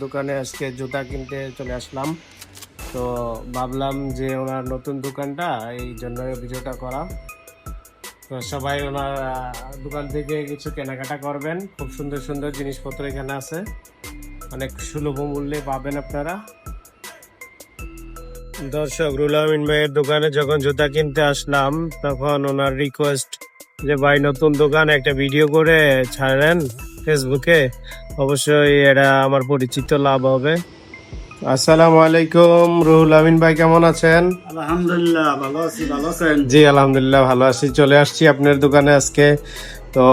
দোকানে আজকে জুতা কিনতে চলে আসলাম। তো ভাবলাম যে ওনার নতুন দোকানটা, এই জন্য ভিডিওটা করা। তো সবাই ওনার দোকান থেকে কিছু কেনাকাটা করবেন। খুব সুন্দর সুন্দর জিনিসপত্র এখানে আছে, অনেক সুলভ মূল্যে পাবেন আপনারা। দর্শক, রুহুল আমিন ভাইয়ের দোকানে যখন জুতা কিনতে আসলাম, তখন ওনার রিকোয়েস্ট যে ভাই নতুন দোকান, একটা ভিডিও করে ছাড়েন ফেসবুকে, অবশ্যই এটা আমার পরিচিত লাভ হবে। আসসালামু আলাইকুম, রুহুল আমিন ভাই কেমন আছেন? আলহামদুলিল্লাহ ভালো আছি, ভালো আছেন? জি আলহামদুলিল্লাহ ভালো আছি। চলে আসছি আপনার দোকানে আজকে। তো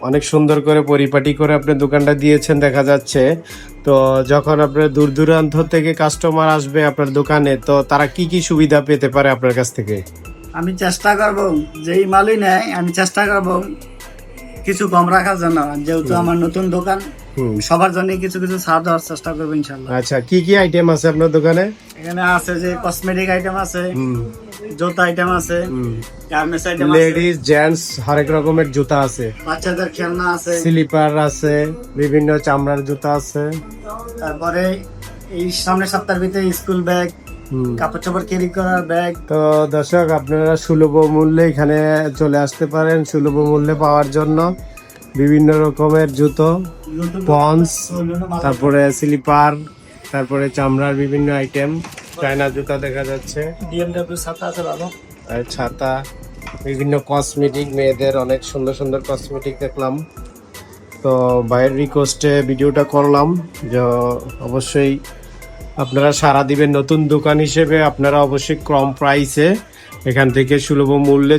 অনেক সুন্দর করে পরিপাটি করে আপনি দোকানটা দিয়েছেন দেখা যাচ্ছে। তো যখন আপনার দূর দূরান্ত থেকে কাস্টমার আসবে আপনার দোকানে, তো তারা কি কি সুবিধা পেতে পারে আপনার কাছ থেকে? আমি চেষ্টা করব, যেই মালই নেয় আমি চেষ্টা করব কিছু কম রাখার জন্য, যেহেতু আমার নতুন দোকান। সবার জন্য কিছু কিছু ছাড় দেওয়ার চেষ্টা করবো ইনশাল্লাহ। আচ্ছা, কি কি আইটেম আছে আপনার দোকানে? এখানে আছে যে কসমেটিক আইটেম আছে, জুতা আইটেম আছে, গার্মেন্টস আইটেম আছে, লেডিস জেন্টস হরেক রকমের জুতা আছে, বাচ্চাদের খেলনা আছে, স্লিপার আছে, বিভিন্ন চামড়ার জুতা আছে। তারপরে এই সামনের সপ্তাহের ভিতরে স্কুল ব্যাগ, কাপড় চাপড় ক্যারি করার ব্যাগ। তো দর্শক, আপনারা সুলভ মূল্যে এখানে চলে আসতে পারেন। সুলভ মূল্যে পাওয়ার জন্য বিভিন্ন রকমের জুতো, পন্স, তারপরে স্লিপার, তারপরে চামড়ার বিভিন্ন আইটেম, চায়না জুতা দেখা যাচ্ছে, বিএমডব্লিউ ছাতা আছে ভালো, আর ছাতা, বিভিন্ন কসমেটিক, মেয়েদের অনেক সুন্দর সুন্দর কসমেটিক দেখলাম। তো ভাইয়ের রিকোয়েস্টে ভিডিওটা করলাম যে অবশ্যই আপনারা সাড়া দিবেন। নতুন দোকান হিসেবে আপনারা অবশ্যই কম প্রাইসে এখান থেকে সুলভ মূল্যে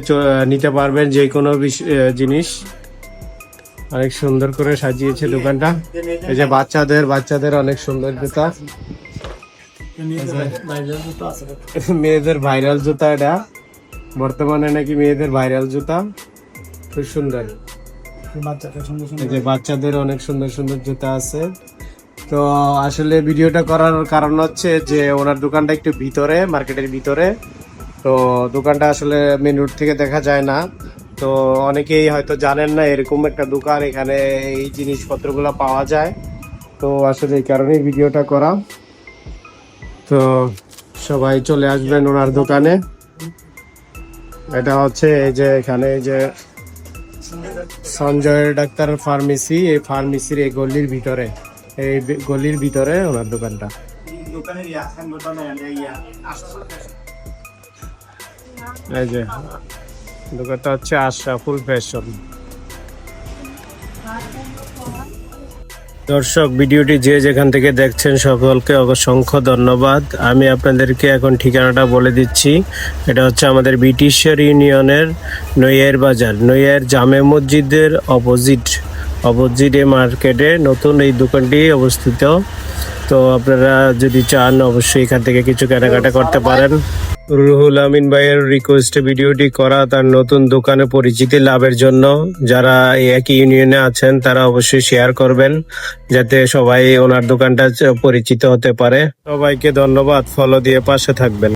নিতে পারবেন যে কোনো জিনিস। অনেক সুন্দর করে সাজিয়েছে দোকানটা। এই যে বাচ্চাদের অনেক সুন্দর জুতা, মেয়েদের ভাইরাল জুতা, এটা বর্তমানে নাকি মেয়েদের ভাইরাল জুতা, খুব সুন্দর। এই যে বাচ্চাদের অনেক সুন্দর সুন্দর জুতা আছে। তো আসলে ভিডিওটা করার কারণ হচ্ছে যে ওনার দোকানটা একটু ভিতরে, মার্কেটের ভিতরে। তো দোকানটা আসলে মেন রোড থেকে দেখা যায় না। তো অনেকেই হয়তো জানেন না এরকম একটা দোকান, এখানে এই জিনিসপত্রগুলো পাওয়া যায়। তো আসলে এই কারণেই ভিডিওটা করা। তো সবাই চলে আসবেন ওনার দোকানে। এটা হচ্ছে এই যে এখানে এই যে সঞ্জয় ডাক্তার ফার্মেসি, এই ফার্মেসির এই গলির ভিতরে, এই গলির ভিতরে ওনার দোকানটা। এই যে দোকানটা হচ্ছে আশরাফুল ফ্যাশন। দর্শক, ভিডিওটি যে যেখান থেকে দেখছেন সকলকে অসংখ্য ধন্যবাদ। আমি আপনাদেরকে এখন ঠিকানাটা বলে দিচ্ছি। এটা হচ্ছে আমাদের ব্রিটিশের ইউনিয়নের নৈয়ার বাজার, নৈয়ার জামে মসজিদের অপোজিট মার্কেটে নতুন এই দোকানটি অবস্থিত। তো আপনারা যদি চান অবশ্যই এখান থেকে কিছু কেনাকাটা করতে পারেন। রুহুল আমিন ভাইয়ের রিকোয়েস্টে ভিডিওটি করা, তার নতুন দোকানে পরিচিতি লাভের জন্য। যারা একই ইউনিয়নে আছেন তারা অবশ্যই শেয়ার করবেন, যাতে সবাই ওনার দোকানটা পরিচিত হতে পারে। সবাইকে ধন্যবাদ, ফলো দিয়ে পাশে থাকবেন।